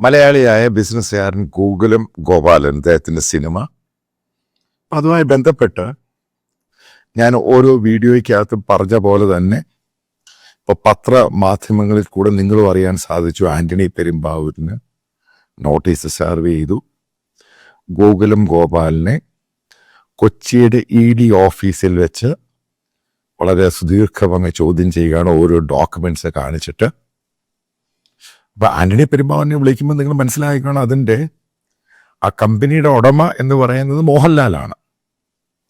മലയാളിയായ ബിസിനസ്സുകാരൻ ഗോകുലം ഗോപാലൻ, അദ്ദേഹത്തിൻ്റെ സിനിമ. അതുമായി ബന്ധപ്പെട്ട് ഞാൻ ഓരോ വീഡിയോയ്ക്കകത്തും പറഞ്ഞ പോലെ തന്നെ ഇപ്പോൾ പത്രമാധ്യമങ്ങളിൽ കൂടെ നിങ്ങളും അറിയാൻ സാധിച്ചു, ആന്റണി പെരുമ്പാവൂരിന് നോട്ടീസ് സെർവ് ചെയ്തു. ഗോകുലം ഗോപാലിനെ കൊച്ചിയുടെ ED ഓഫീസിൽ വെച്ച് വളരെ സുദീർഘമായി ചോദ്യം ചെയ്യുകയാണ്, ഓരോ ഡോക്യുമെന്റ്സ് കാണിച്ചിട്ട്. അപ്പൊ ആന്റണി പെരുമ്പാവൂരിനെ വിളിക്കുമ്പോൾ നിങ്ങൾ മനസ്സിലാക്കണം, അതിൻ്റെ ആ കമ്പനിയുടെ ഉടമ എന്ന് പറയുന്നത് മോഹൻലാലാണ്.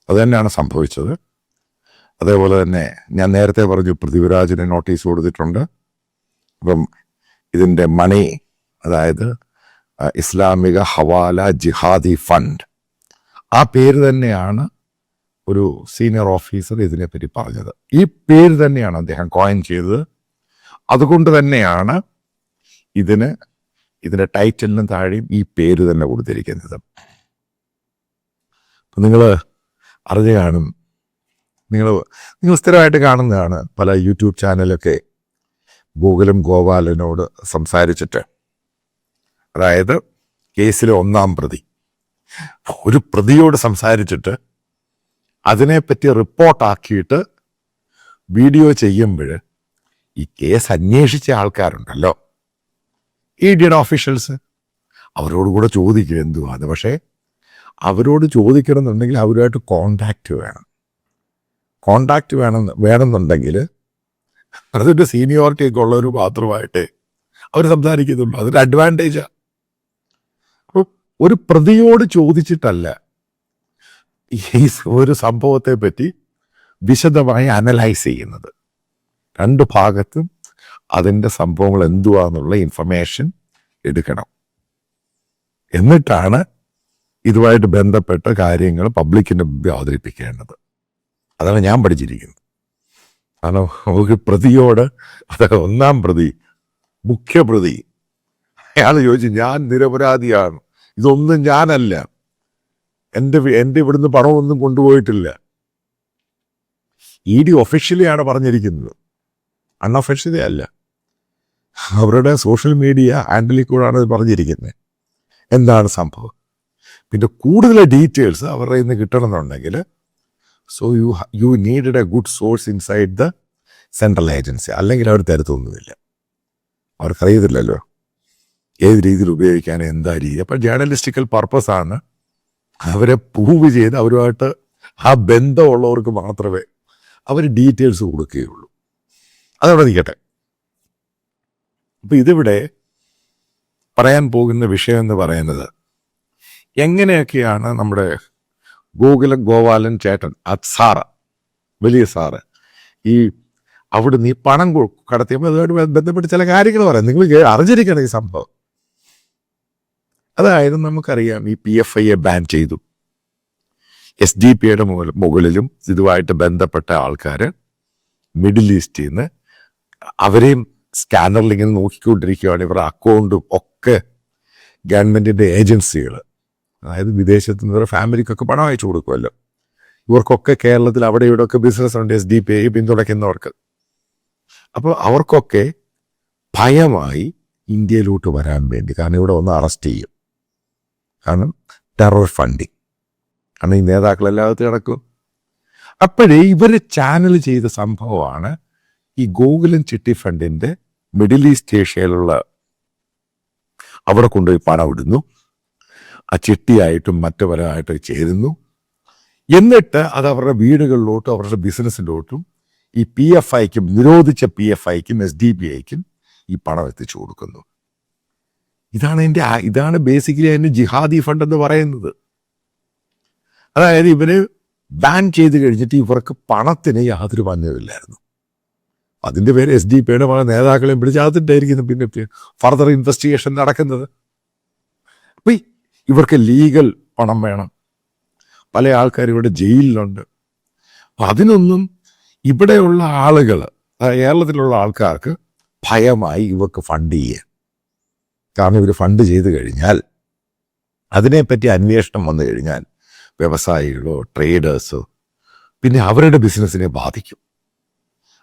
അത് തന്നെയാണ് സംഭവിച്ചത്. അതേപോലെ തന്നെ ഞാൻ നേരത്തെ പറഞ്ഞു, പൃഥ്വിരാജിന് നോട്ടീസ് കൊടുത്തിട്ടുണ്ട്. അപ്പം ഇതിൻ്റെ മണി, അതായത് ഇസ്ലാമിക ഹവാല ജിഹാദി ഫണ്ട്, ആ പേര് തന്നെയാണ് ഒരു സീനിയർ ഓഫീസർ ഇതിനെപ്പറ്റി പറഞ്ഞത്. ഈ പേര് തന്നെയാണ് അദ്ദേഹം കോയിൻ ചെയ്തത്. അതുകൊണ്ട് തന്നെയാണ് ഇതിൻ്റെ ടൈറ്റിലിനും താഴെയും ഈ പേര് തന്നെ കൊടുത്തിരിക്കുന്നത്. നിങ്ങൾ അറിഞ്ഞു കാണും, നിങ്ങൾ സ്ഥിരമായിട്ട് കാണുന്നതാണ് പല യൂട്യൂബ് ചാനലൊക്കെ ഗോകുലം ഗോപാലനോട് സംസാരിച്ചിട്ട്, അതായത് കേസിലെ ഒന്നാം പ്രതി ഒരു പ്രതിയോട് സംസാരിച്ചിട്ട് അതിനെപ്പറ്റി റിപ്പോർട്ടാക്കിയിട്ട് വീഡിയോ ചെയ്യുമ്പോൾ ഈ കേസ് അന്വേഷിച്ച ആൾക്കാരുണ്ടല്ലോ, EDയുടെ ഓഫീഷ്യൽസ്, അവരോട് കൂടെ ചോദിക്കുക എന്തുവാണ്. പക്ഷേ അവരോട് ചോദിക്കണമെന്നുണ്ടെങ്കിൽ അവരുമായിട്ട് കോണ്ടാക്റ്റ് വേണമെന്നുണ്ടെങ്കിൽ അതൊരു സീനിയോറിറ്റി ഒക്കെ ഉള്ളവർ മാത്രമായിട്ട് അവർ സംസാരിക്കുന്നുള്ളൂ. അതൊരു അഡ്വാൻറ്റേജാണ്. അപ്പോൾ ഒരു പ്രതിയോട് ചോദിച്ചിട്ടല്ല ഈ ഒരു സംഭവത്തെ പറ്റി വിശദമായി അനലൈസ് ചെയ്യുന്നത്. രണ്ട് ഭാഗത്തും അതിൻ്റെ സംഭവങ്ങൾ എന്തുവാന്നുള്ള ഇൻഫർമേഷൻ എടുക്കണം. എന്നിട്ടാണ് ഇതുമായിട്ട് ബന്ധപ്പെട്ട കാര്യങ്ങൾ പബ്ലിക്കിൻ്റെ മുമ്പിൽ അവതരിപ്പിക്കേണ്ടത്. അതാണ് ഞാൻ പഠിച്ചിരിക്കുന്നത്. കാരണം ഒരു പ്രതിയോട്, അതായത് ഒന്നാം പ്രതി, മുഖ്യപ്രതി, അയാൾ ചോദിച്ചു ഞാൻ നിരപരാധിയാണ്, ഇതൊന്നും ഞാനല്ല, എൻ്റെ ഇവിടുന്ന് പണമൊന്നും കൊണ്ടുപോയിട്ടില്ല. ED ഒഫീഷ്യലിയാണ് പറഞ്ഞിരിക്കുന്നത്, അൺഒഫീഷ്യലി അല്ല. അവരുടെ സോഷ്യൽ മീഡിയ ഹാൻഡിലിൽ കൂടെയാണ് ഇത് പറഞ്ഞിരിക്കുന്നത്. എന്താണ് സംഭവം, പിന്നെ കൂടുതൽ ഡീറ്റെയിൽസ് അവരുടെ ഇന്ന് കിട്ടണമെന്നുണ്ടെങ്കിൽ you needed a good source inside the central agency. അല്ലെങ്കിൽ അവർ തരത്തൊന്നുമില്ല, അവർക്കറിയത്തില്ലല്ലോ ഏത് രീതിയിൽ ഉപയോഗിക്കാൻ, എന്താ രീതി. അപ്പം ജേർണലിസ്റ്റിക്കൽ പർപ്പസാണ് അവരെ പ്രൂവ് ചെയ്ത് അവരുമായിട്ട് ആ ബന്ധമുള്ളവർക്ക് മാത്രമേ അവർ ഡീറ്റെയിൽസ് കൊടുക്കുകയുള്ളൂ. അതവിടെ നിൽക്കട്ടെ. അപ്പം ഇതിവിടെ പറയാൻ പോകുന്ന വിഷയം എന്ന് പറയുന്നത്, എങ്ങനെയൊക്കെയാണ് നമ്മുടെ ഗോകുലം ഗോപാലൻ ചേട്ടൻ, സാറ്, വലിയ സാറ്, അവിടുന്ന് ഈ പണം കടത്തിയപ്പോൾ അതുമായിട്ട് ബന്ധപ്പെട്ട് ചില കാര്യങ്ങൾ പറയാം. നിങ്ങൾ അറിഞ്ഞിരിക്കണം ഈ സംഭവം. അതായത് നമുക്കറിയാം, ഈ PFIയെ ബാൻ ചെയ്തു. SDP-യുടെ മുകളിലും ഇതുമായിട്ട് ബന്ധപ്പെട്ട ആൾക്കാർ മിഡിൽ ഈസ്റ്റിൽ നിന്ന് അവരെയും സ്കാനറിൽ ഇങ്ങനെ നോക്കിക്കൊണ്ടിരിക്കുകയാണ്. ഇവരുടെ അക്കൗണ്ടും ഒക്കെ ഗവൺമെൻറ്റിൻ്റെ ഏജൻസികൾ, അതായത് വിദേശത്ത് നിന്ന് ഫാമിലിക്കൊക്കെ പണം അയച്ചു കൊടുക്കുമല്ലോ. ഇവർക്കൊക്കെ കേരളത്തിൽ അവിടെ ഇവിടെയൊക്കെ ബിസിനസ് ഉണ്ട്, SDP പിന്തുണയ്ക്കുന്നവർക്ക്. അപ്പോൾ അവർക്കൊക്കെ ഭയമായി ഇന്ത്യയിലോട്ട് വരാൻ വേണ്ടി, കാരണം ഇവിടെ ഒന്ന് അറസ്റ്റ് ചെയ്യും, കാരണം ടെറർ ഫണ്ടിങ്, കാരണം ഈ നേതാക്കളെല്ലാത്തും നടക്കും. അപ്പോഴേ ഇവർ ചാനൽ ചെയ്ത സംഭവമാണ് ഈ ഗോകുലം ചിട്ടി ഫണ്ടിൻ്റെ മിഡിൽ ഈസ്റ്റ് ഏഷ്യയിലുള്ള അവിടെ കൊണ്ടുപോയി പണം ഇടുന്നു, ആ ചിട്ടിയായിട്ടും മറ്റു പലതായിട്ടും ചേരുന്നു. എന്നിട്ട് അത് അവരുടെ വീടുകളിലോട്ടും അവരുടെ ബിസിനസ്സിലോട്ടും ഈ PFIക്കും, നിരോധിച്ച PFIക്കും SDP-ക്കും ഈ പണം എത്തിച്ചു കൊടുക്കുന്നു. ഇതാണ് ബേസിക്കലി അതിന് ജിഹാദി ഫണ്ട് എന്ന് പറയുന്നത്. അതായത് ഇവര് ബാൻ ചെയ്ത് കഴിഞ്ഞിട്ട് ഇവർക്ക് പണത്തിന് യാതൊരു പഞ്ഞമില്ലായിരുന്നു. അതിൻ്റെ പേര് SDP-യുടെ പല നേതാക്കളെയും പിടിച്ചകത്തിട്ടായിരിക്കുന്നു പിന്നെ ഫർദർ ഇൻവെസ്റ്റിഗേഷൻ നടക്കുന്നത്. അപ്പം ഇവർക്ക് ലീഗൽ പണം വേണം. പല ആൾക്കാർ ഇവിടെ ജയിലിലുണ്ട്. അപ്പം അതിനൊന്നും ഇവിടെയുള്ള ആളുകൾ, കേരളത്തിലുള്ള ആൾക്കാർക്ക് ഭയമായി ഇവർക്ക് ഫണ്ട് ചെയ്യുക. കാരണം ഇവർ ഫണ്ട് ചെയ്ത് കഴിഞ്ഞാൽ അതിനെപ്പറ്റി അന്വേഷണം വന്നു കഴിഞ്ഞാൽ വ്യവസായികളോ ട്രേഡേഴ്സോ പിന്നെ അവരുടെ ബിസിനസ്സിനെ ബാധിക്കും.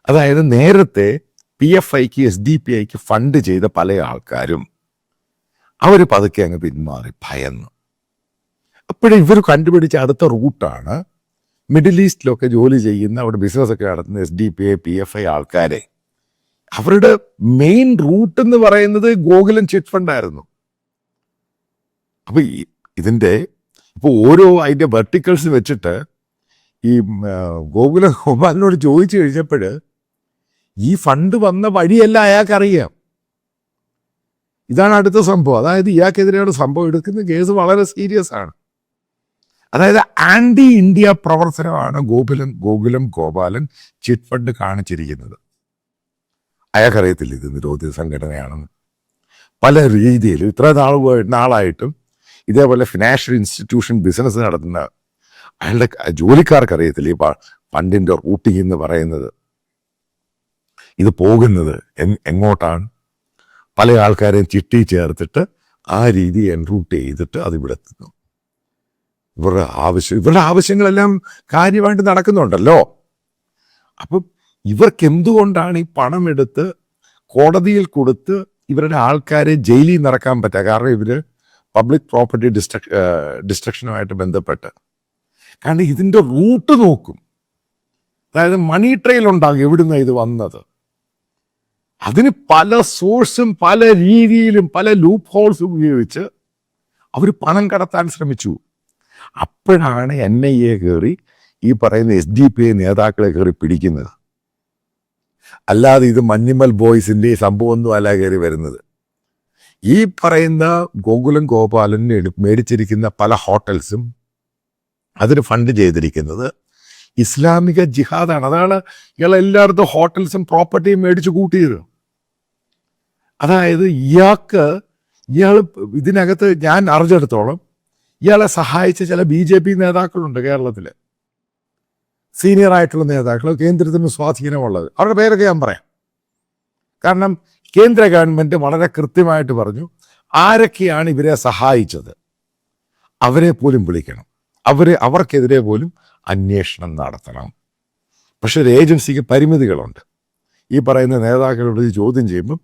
അതായത് നേരത്തെ PFIക്ക് SDP-ക്ക് ഫണ്ട് ചെയ്ത പല ആൾക്കാരും അവർ പതുക്കെ അങ്ങ് പിന്മാറി, ഭയന്നു. അപ്പോഴും ഇവർ കണ്ടുപിടിച്ച അടുത്ത റൂട്ടാണ് മിഡിൽ ഈസ്റ്റിലൊക്കെ ജോലി ചെയ്യുന്ന, അവിടെ ബിസിനസ്സൊക്കെ നടത്തുന്ന SDP, PFI ആൾക്കാരെ അവരുടെ മെയിൻ റൂട്ട് എന്ന് പറയുന്നത് ഗോകുലം ചിറ്റ് ഫണ്ടായിരുന്നു. അപ്പൊ ഇതിന്റെ ഇപ്പൊ ഓരോ അതിന്റെ വെർട്ടിക്കൽസ് വെച്ചിട്ട് ഈ ഗോകുല ഗോപാലിനോട് ചോദിച്ചു കഴിഞ്ഞപ്പോൾ ഈ ഫണ്ട് വന്ന വഴിയല്ല അയാൾക്കറിയാം. ഇതാണ് അടുത്ത സംഭവം. അതായത് ഇയാൾക്കെതിരെയുള്ള സംഭവം എടുക്കുന്ന കേസ് വളരെ സീരിയസ് ആണ്. അതായത് ആന്റി ഇന്ത്യ പ്രവർത്തനമാണ് ഗോകുലം ഗോപാലൻ ചിറ്റ് ഫണ്ട് കാണിച്ചിരിക്കുന്നത്. അയാൾക്കറിയത്തില്ല ഇത് നിരോധിത സംഘടനയാണെന്ന്. പല രീതിയിൽ ഇത്ര നാളായിട്ടും ഇതേപോലെ ഫിനാൻഷ്യൽ ഇൻസ്റ്റിറ്റ്യൂഷൻ ബിസിനസ് നടത്തുന്ന അയാളുടെ ജോലിക്കാർക്കറിയത്തില്ല ഈ ഫണ്ടിന്റെ റൂട്ടിംഗ് എന്ന് പറയുന്നത്. ഇത് പോകുന്നത് എങ്ങോട്ടാണ്, പല ആൾക്കാരെയും ചിട്ടി ചേർത്തിട്ട് ആ രീതി എൻറൂട്ട് ചെയ്തിട്ട് അതിവിടെ എത്തുന്നു. ഇവരുടെ ആവശ്യങ്ങളെല്ലാം കാര്യമായിട്ട് നടക്കുന്നുണ്ടല്ലോ. അപ്പം ഇവർക്ക് എന്തുകൊണ്ടാണ് ഈ പണമെടുത്ത് കോടതിയിൽ കൊടുത്ത് ഇവരുടെ ആൾക്കാരെ ജയിലിൽ നിറക്കാൻ പറ്റുക? കാരണം ഇവര് പബ്ലിക് പ്രോപ്പർട്ടി ഡിസ്ട്രക്ഷനുമായിട്ട് ബന്ധപ്പെട്ട്, കാരണം ഇതിൻ്റെ റൂട്ട് നോക്കും. അതായത് മണി ട്രെയിൽ ഉണ്ടാകും എവിടുന്ന ഇത് വന്നത്. അതിന് പല സോഴ്സും പല രീതിയിലും പല ലൂപ്പ് ഹോൾസും ഉപയോഗിച്ച് അവർ പണം കടത്താൻ ശ്രമിച്ചു. അപ്പോഴാണ് NIA കയറി ഈ പറയുന്ന SDP നേതാക്കളെ കയറി പിടിക്കുന്നത്. അല്ലാതെ ഇത് മഞ്ഞുമൽ ബോയ്സിന്റെ സംഭവമൊന്നും അല്ല കയറി വരുന്നത്. ഈ പറയുന്ന ഗോകുലം ഗോപാലൻ മേടിച്ചിരിക്കുന്ന പല ഹോട്ടൽസും അതിന് ഫണ്ട് ചെയ്തിരിക്കുന്നത് ഇസ്ലാമിക ജിഹാദാണ്. അതാണ് ഇയാൾ എല്ലായിടത്തും ഹോട്ടൽസും പ്രോപ്പർട്ടിയും മേടിച്ച് കൂട്ടിയത്. അതായത് ഇയാൾ ഇതിനകത്ത് ഞാൻ അറിഞ്ഞെടുത്തോളം ഇയാളെ സഹായിച്ച ചില BJP നേതാക്കളുണ്ട് കേരളത്തിൽ, സീനിയർ ആയിട്ടുള്ള നേതാക്കൾ, കേന്ദ്രത്തിന് സ്വാധീനമുള്ളത്. അവരുടെ പേരൊക്കെ ഞാൻ പറയാം. കാരണം കേന്ദ്ര ഗവൺമെന്റ് വളരെ കൃത്യമായിട്ട് പറഞ്ഞു ആരൊക്കെയാണ് ഇവരെ സഹായിച്ചത് അവരെ പോലും വിളിക്കണം, അവർക്കെതിരെ പോലും അന്വേഷണം നടത്തണം. പക്ഷെ ഒരു ഏജൻസിക്ക് പരിമിതികളുണ്ട്. ഈ പറയുന്ന നേതാക്കളോട് ചോദ്യം ചെയ്യുമ്പം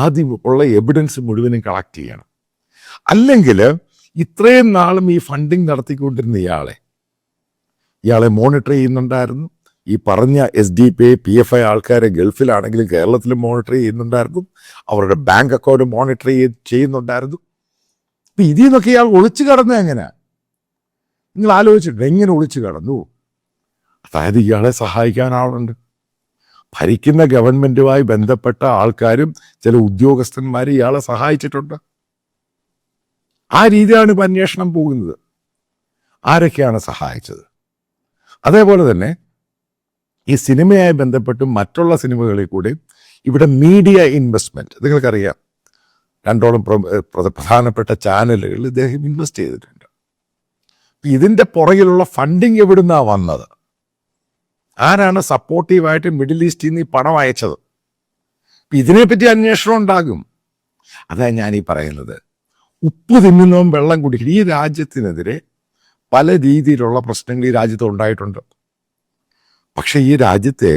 ആദ്യം ഉള്ള എവിഡൻസ് മുഴുവനും കളക്ട് ചെയ്യണം. അല്ലെങ്കിൽ ഇത്രയും നാളും ഈ ഫണ്ടിങ് നടത്തിക്കൊണ്ടിരുന്ന ഇയാളെ മോണിറ്റർ ചെയ്യുന്നുണ്ടായിരുന്നു. ഈ പറഞ്ഞ SDP, PFI ആൾക്കാരെ ഗൾഫിലാണെങ്കിലും കേരളത്തിലും മോണിറ്റർ ചെയ്യുന്നുണ്ടായിരുന്നു. അവരുടെ ബാങ്ക് അക്കൗണ്ട് മോണിറ്റർ ചെയ്യുന്നുണ്ടായിരുന്നു. ഇപ്പം ഇതിൽ നിന്നൊക്കെ ഇയാൾ ഒളിച്ചു കടന്നു. എങ്ങനെ നിങ്ങൾ ആലോചിച്ചിട്ടുണ്ട്? എങ്ങനെ ഒളിച്ചു കടന്നു? അതായത് ഇയാളെ സഹായിക്കാൻ ആളുണ്ട്. ഭരിക്കുന്ന ഗവൺമെന്റുമായി ബന്ധപ്പെട്ട ആൾക്കാരും ചില ഉദ്യോഗസ്ഥന്മാരും ഇയാളെ സഹായിച്ചിട്ടുണ്ട്. ആ രീതിയാണ് ഇപ്പം അന്വേഷണം പോകുന്നത്. ആരൊക്കെയാണ് സഹായിച്ചത്? അതേപോലെ തന്നെ ഈ സിനിമയായി ബന്ധപ്പെട്ടും മറ്റുള്ള സിനിമകളിൽ കൂടി ഇവിടെ മീഡിയ ഇൻവെസ്റ്റ്മെന്റ് നിങ്ങൾക്കറിയാം. 2ഓളം പ്രധാനപ്പെട്ട ചാനലുകളിൽ ഇദ്ദേഹം ഇൻവെസ്റ്റ് ചെയ്തിട്ടുണ്ട്. ഇതിന്റെ പുറകിലുള്ള ഫണ്ടിങ് എവിടുന്നാ വന്നത്? ആരാണ് സപ്പോർട്ടീവായിട്ട് മിഡിൽ ഈസ്റ്റിൽ നിന്ന് ഈ പണം അയച്ചത്? ഇതിനെപ്പറ്റി അന്വേഷണം ഉണ്ടാകും. അതാണ് ഞാൻ ഈ പറയുന്നത്. ഉപ്പ് തിന്നുന്നതും വെള്ളം കുടിക്കും. ഈ രാജ്യത്തിനെതിരെ പല രീതിയിലുള്ള പ്രശ്നങ്ങൾ ഈ രാജ്യത്ത് ഉണ്ടായിട്ടുണ്ട്. പക്ഷെ ഈ രാജ്യത്തെ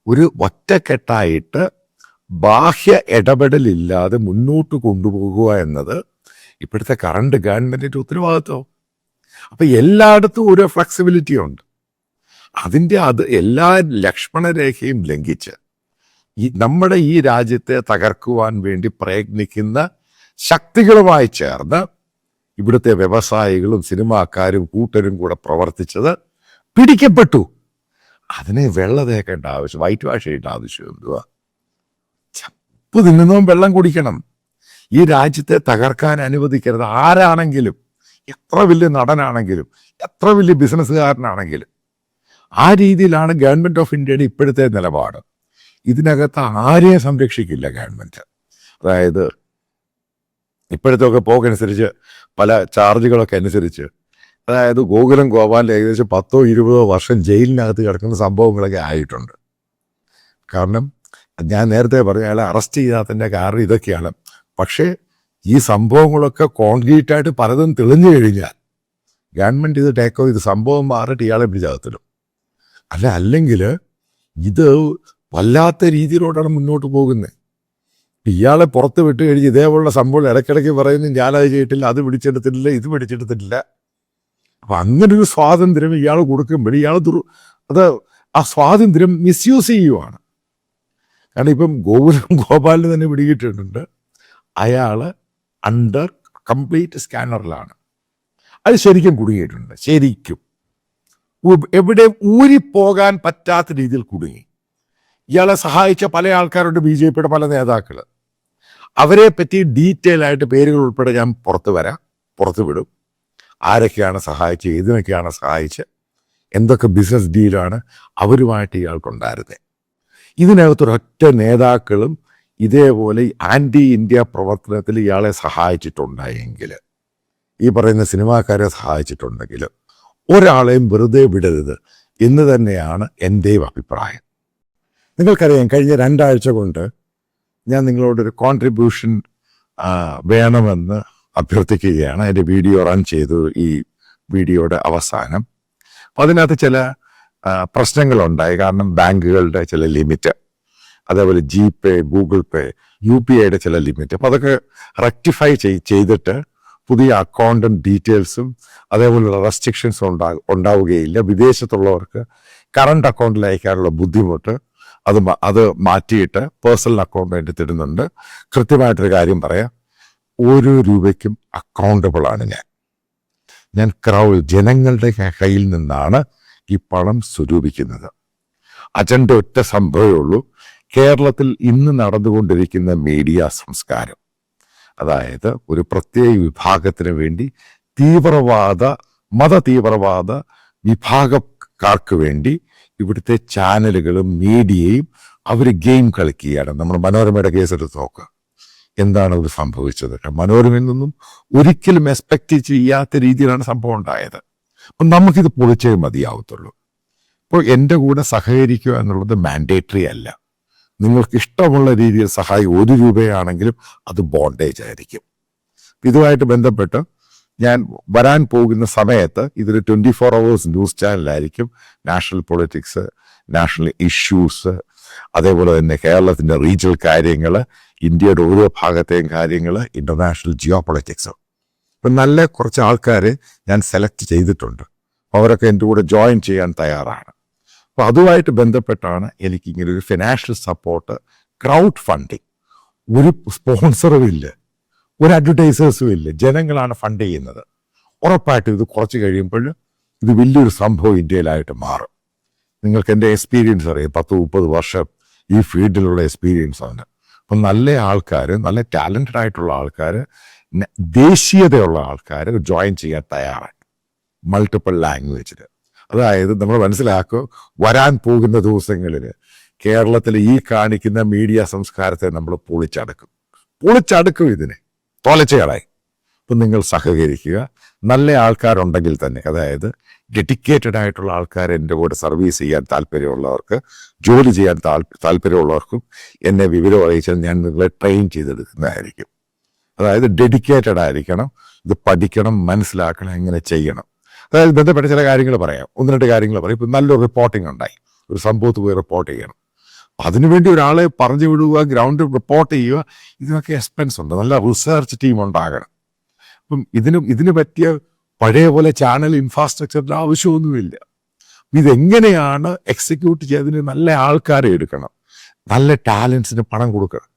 ഒരു ഒറ്റക്കെട്ടായിട്ട് ബാഹ്യ ഇടപെടലില്ലാതെ മുന്നോട്ട് കൊണ്ടുപോകുക എന്നത് ഇപ്പോഴത്തെ കറണ്ട് ഗവൺമെന്റിന്റെ ഉത്തരവാദിത്വം. അപ്പൊ എല്ലായിടത്തും ഒരു ഫ്ലെക്സിബിലിറ്റി ഉണ്ട്. അത് എല്ലാ ലക്ഷ്മണരേഖയും ലംഘിച്ച് നമ്മുടെ ഈ രാജ്യത്തെ തകർക്കുവാൻ വേണ്ടി പ്രയത്നിക്കുന്ന ശക്തികളുമായി ചേർന്ന് ഇവിടുത്തെ വ്യവസായികളും സിനിമാക്കാരും കൂട്ടരും കൂടെ പ്രവർത്തിച്ചത് പിടിക്കപ്പെട്ടു. അതിനെ വെള്ള തേക്കേണ്ട ആവശ്യം, വൈറ്റ് വാഷ് ചെയ്യേണ്ട ആവശ്യം എന്തുവാ? ചപ്പ് തിന്നുന്നതും വെള്ളം കുടിക്കണം. ഈ രാജ്യത്തെ തകർക്കാൻ അനുവദിക്കരുത്. ആരാണെങ്കിലും, എത്ര വലിയ നടനാണെങ്കിലും, എത്ര വലിയ ബിസിനസ്സുകാരനാണെങ്കിലും, ആ രീതിയിലാണ് ഗവൺമെന്റ് ഓഫ് ഇന്ത്യയുടെ ഇപ്പോഴത്തെ നിലപാട്. ഇതിനകത്ത് ആരെയും സംരക്ഷിക്കില്ല ഗവൺമെന്റ്. അതായത് ഇപ്പോഴത്തെ ഒക്കെ പോക്കനുസരിച്ച് പല ചാർജുകളൊക്കെ അനുസരിച്ച്, അതായത് ഗോകുലം ഗോപാലിൽ ഏകദേശം 10-20 വർഷം ജയിലിനകത്ത് കിടക്കുന്ന സംഭവങ്ങളൊക്കെ ആയിട്ടുണ്ട്. കാരണം ഞാൻ നേരത്തെ പറഞ്ഞു അയാളെ അറസ്റ്റ് ചെയ്യാത്തതിൻ്റെ കാരണം ഇതൊക്കെയാണ്. പക്ഷേ ഈ സംഭവങ്ങളൊക്കെ കോൺക്രീറ്റായിട്ട് പലതും തെളിഞ്ഞു കഴിഞ്ഞാൽ ഗവൺമെൻറ് ഇത് ടേക്കോ ഇത് സംഭവം മാറിയിട്ട് ഇയാളെ പിടിച്ചകത്തിടും. അല്ലെങ്കിൽ ഇത് വല്ലാത്ത രീതിയിലോട്ടാണ് മുന്നോട്ട് പോകുന്നത്. ഇയാളെ പുറത്ത് വിട്ട് കഴിഞ്ഞ് ഇതേപോലുള്ള സംഭവം ഇടയ്ക്കിടയ്ക്ക് പറയുന്നു ഞാനത് ചെയ്തിട്ടില്ല, അത് പിടിച്ചെടുത്തിട്ടില്ല, ഇത് പിടിച്ചെടുത്തിട്ടില്ല. അപ്പം അങ്ങനൊരു സ്വാതന്ത്ര്യം ഇയാൾ കൊടുക്കുമ്പോൾ ഇയാൾ അത് ആ സ്വാതന്ത്ര്യം മിസ്യൂസ് ചെയ്യുവാണ്. കാരണം ഇപ്പം ഗോപാലിന് തന്നെ പിടികിട്ടിട്ടുണ്ട്, അയാൾ അണ്ടർ കംപ്ലീറ്റ് സ്കാനറിലാണ്. അത് ശരിക്കും കുടുങ്ങിയിട്ടുണ്ട്. ശരിക്കും എവിടെ ഊരിപ്പോകാൻ പറ്റാത്ത രീതിയിൽ കുടുങ്ങി. ഇയാളെ സഹായിച്ച പല ആൾക്കാരുണ്ട്, BJP പല നേതാക്കൾ. അവരെ പറ്റി ഡീറ്റെയിൽ ആയിട്ട് പേരുകൾ ഉൾപ്പെടെ ഞാൻ പുറത്തു വിടും. ആരൊക്കെയാണ് സഹായിച്ചത്, ഏതിനൊക്കെയാണ് സഹായിച്ചത്, എന്തൊക്കെ ബിസിനസ് ഡീലാണ് അവരുമായിട്ട് ഇയാൾക്കുണ്ടായിരുന്നത്. ഇതിനകത്തൊരൊറ്റ നേതാക്കളും ഇതേപോലെ ആൻറ്റി ഇന്ത്യ പ്രവർത്തനത്തിൽ ഇയാളെ സഹായിച്ചിട്ടുണ്ടായെങ്കിൽ, ഈ പറയുന്ന സിനിമാക്കാരെ സഹായിച്ചിട്ടുണ്ടെങ്കിൽ ഒരാളെയും വെറുതെ വിടരുത് എന്ന് തന്നെയാണ് എൻ്റെയും അഭിപ്രായം. നിങ്ങൾക്കറിയാം, കഴിഞ്ഞ 2 ആഴ്ച കൊണ്ട് ഞാൻ നിങ്ങളോടൊരു കോൺട്രിബ്യൂഷൻ വേണമെന്ന് അഭ്യർത്ഥിക്കുകയാണ്. എൻ്റെ വീഡിയോ റൺ ചെയ്തു ഈ വീഡിയോയുടെ അവസാനം. അപ്പം അതിനകത്ത് ചില പ്രശ്നങ്ങളുണ്ടായി. കാരണം ബാങ്കുകളുടെ ചില ലിമിറ്റ്, അതേപോലെ GPay, ഗൂഗിൾ പേ, UPIയുടെ ചില ലിമിറ്റ്. അപ്പം അതൊക്കെ റെക്ടിഫൈ ചെയ്തിട്ട് പുതിയ അക്കൗണ്ടും ഡീറ്റെയിൽസും അതേപോലുള്ള റെസ്ട്രിക്ഷൻസും ഉണ്ടാവുകയില്ല. വിദേശത്തുള്ളവർക്ക് കറണ്ട് അക്കൗണ്ടിൽ അയക്കാനുള്ള ബുദ്ധിമുട്ട് അത് മാറ്റിയിട്ട് പേഴ്സണൽ അക്കൗണ്ട് വേണ്ടി തരുന്നുണ്ട്. കൃത്യമായിട്ടൊരു കാര്യം പറയാം, ഓരോ രൂപയ്ക്കും അക്കൗണ്ടബിളാണ് ഞാൻ ജനങ്ങളുടെ കയ്യിൽ നിന്നാണ് ഈ പണം സ്വരൂപിക്കുന്നത്. അജണ്ട ഒറ്റ സംഭവമേ ഉള്ളൂ. കേരളത്തിൽ ഇന്ന് നടന്നുകൊണ്ടിരിക്കുന്ന മീഡിയ സംസ്കാരം, അതായത് ഒരു പ്രത്യേക വിഭാഗത്തിന് വേണ്ടി മത തീവ്രവാദ വിഭാഗക്കാർക്ക് വേണ്ടി ഇവിടുത്തെ ചാനലുകളും മീഡിയയും അവർ ഗെയിം കളിക്കുകയാണ്. നമ്മൾ മനോരമയുടെ കേസെടുത്ത് നോക്കുക, എന്താണ് അത് സംഭവിച്ചത്. മനോരമയിൽ നിന്നും ഒരിക്കലും എക്സ്പെക്ട് ചെയ്യാത്ത രീതിയിലാണ് സംഭവം ഉണ്ടായത്. അപ്പം നമുക്കിത് പൊളിച്ചേ മതിയാവത്തുള്ളൂ. ഇപ്പോൾ എൻ്റെ കൂടെ സഹകരിക്കുക എന്നുള്ളത് മാൻഡേറ്ററി അല്ല. നിങ്ങൾക്ക് ഇഷ്ടമുള്ള രീതിയിൽ സഹായം 1 രൂപയാണെങ്കിലും അത് ബോണ്ടേജ് ആയിരിക്കും. ഇതുമായിട്ട് ബന്ധപ്പെട്ട് ഞാൻ വരാൻ പോകുന്ന സമയത്ത് ഇതൊരു 24 hours ന്യൂസ് ചാനലായിരിക്കും. നാഷണൽ പൊളിറ്റിക്സ്, നാഷണൽ ഇഷ്യൂസ്, അതേപോലെ തന്നെ കേരളത്തിൻ്റെ റീജിയണൽ കാര്യങ്ങൾ, ഇന്ത്യയുടെ ഓരോ ഭാഗത്തെയും കാര്യങ്ങൾ, ഇൻ്റർനാഷണൽ ജിയോ പൊളിറ്റിക്സ്. ഇപ്പം നല്ല കുറച്ച് ആൾക്കാരെ ഞാൻ സെലക്ട് ചെയ്തിട്ടുണ്ട്. അവരൊക്കെ എൻ്റെ കൂടെ ജോയിൻ ചെയ്യാൻ തയ്യാറാണ്. അപ്പോൾ അതുമായിട്ട് ബന്ധപ്പെട്ടാണ് എനിക്കിങ്ങനെ ഒരു ഫിനാൻഷ്യൽ സപ്പോർട്ട്, ക്രൗഡ് ഫണ്ടിങ്. ഒരു സ്പോൺസറും ഇല്ല, ഒരു അഡ്വർടൈസേഴ്സും ഇല്ല, ജനങ്ങളാണ് ഫണ്ട് ചെയ്യുന്നത്. ഉറപ്പായിട്ടും ഇത് കുറച്ച് കഴിയുമ്പോൾ ഇത് വലിയൊരു സംഭവം ഇന്ത്യയിലായിട്ട് മാറും. നിങ്ങൾക്ക് എൻ്റെ എക്സ്പീരിയൻസ് അറിയാം, 10-30 വർഷം ഈ ഫീൽഡിലുള്ള എക്സ്പീരിയൻസ് ആണ്. അപ്പം നല്ല ആൾക്കാർ, നല്ല ടാലൻറ്റഡ് ആയിട്ടുള്ള ആൾക്കാർ, ദേശീയതയുള്ള ആൾക്കാർ ജോയിൻ ചെയ്യാൻ തയ്യാറാണ്, മൾട്ടിപ്പിൾ ലാംഗ്വേജിൽ. അതായത് നമ്മൾ മനസ്സിലാക്കുക, വരാൻ പോകുന്ന ദിവസങ്ങളിൽ കേരളത്തിൽ ഈ കാണിക്കുന്ന മീഡിയ സംസ്കാരത്തെ നമ്മൾ പൊളിച്ചടുക്കും ഇതിനെ തോലച്ചയാളായി. അപ്പം നിങ്ങൾ സഹകരിക്കുക. നല്ല ആൾക്കാരുണ്ടെങ്കിൽ തന്നെ, അതായത് ഡെഡിക്കേറ്റഡ് ആയിട്ടുള്ള ആൾക്കാർ എൻ്റെ കൂടെ സർവീസ് ചെയ്യാൻ താല്പര്യമുള്ളവർക്ക്, ജോലി ചെയ്യാൻ താല്പര്യമുള്ളവർക്കും എന്നെ വിവരം അറിയിച്ചാൽ ഞാൻ നിങ്ങളെ ട്രെയിൻ ചെയ്തെടുക്കുന്നതായിരിക്കും. അതായത് ഡെഡിക്കേറ്റഡ് ആയിരിക്കണം, ഇത് പഠിക്കണം, മനസ്സിലാക്കണം, എങ്ങനെ ചെയ്യണം. അതായത് ബന്ധപ്പെട്ട ചില കാര്യങ്ങൾ പറയാം, 1-2 കാര്യങ്ങൾ പറയാം. ഇപ്പം നല്ലൊരു റിപ്പോർട്ടിംഗ് ഉണ്ടായി, ഒരു സംഭവത്ത് പോയി റിപ്പോർട്ട് ചെയ്യണം. അതിനുവേണ്ടി ഒരാളെ പറഞ്ഞു വിടുക, ഗ്രൗണ്ട് റിപ്പോർട്ട് ചെയ്യുക, ഇതിനൊക്കെ എക്സ്പെൻസ് ഉണ്ട്. നല്ല റിസർച്ച് ടീം ഉണ്ടാകണം. അപ്പം ഇതിന് പറ്റിയ പഴയ പോലെ ചാനൽ ഇൻഫ്രാസ്ട്രക്ചറിൻ്റെ ആവശ്യമൊന്നുമില്ല. ഇതെങ്ങനെയാണ് എക്സിക്യൂട്ട് ചെയ്തതിന് നല്ല ആൾക്കാരെ എടുക്കണം, നല്ല ടാലൻസിന് പണം കൊടുക്കണം.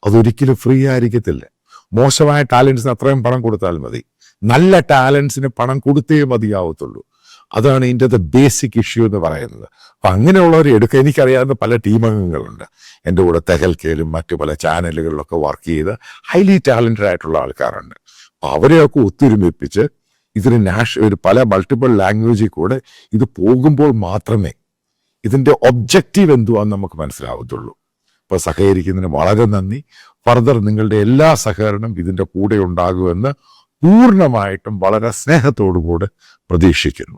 അതൊരിക്കലും ഫ്രീ ആയിരിക്കത്തില്ല. മോശമായ ടാലൻസിന് അത്രയും പണം കൊടുത്താൽ മതി. നല്ല ടാലൻസിന് പണം കൊടുത്തേ മതിയാവത്തുള്ളൂ. അതാണ് ഇതിൻ്റെ ബേസിക് ഇഷ്യൂ എന്ന് പറയുന്നത്. അപ്പം അങ്ങനെയുള്ളവരെ എടുക്കുക. എനിക്കറിയാവുന്ന പല ടീമംഗങ്ങളുണ്ട് എൻ്റെ കൂടെ, തെഹൽക്കയിലും മറ്റു പല ചാനലുകളിലൊക്കെ വർക്ക് ചെയ്ത് ഹൈലി ടാലൻറ്റഡ് ആയിട്ടുള്ള ആൾക്കാരുണ്ട്. അപ്പം അവരെയൊക്കെ ഒത്തൊരുമിപ്പിച്ച് ഇതിന് പല മൾട്ടിപ്പിൾ ലാംഗ്വേജിൽ കൂടെ ഇത് പോകുമ്പോൾ മാത്രമേ ഇതിൻ്റെ ഒബ്ജക്റ്റീവ് എന്തുവാന്ന് നമുക്ക് മനസ്സിലാവത്തുള്ളൂ. അപ്പോൾ സഹകരിക്കുന്നതിന് വളരെ നന്ദി. ഫർദർ നിങ്ങളുടെ എല്ലാ സഹകരണം ഇതിൻ്റെ കൂടെ ഉണ്ടാകുമെന്ന് പൂർണ്ണമായിട്ടും വളരെ സ്നേഹത്തോടു കൂടെ പ്രതീക്ഷിക്കുന്നു.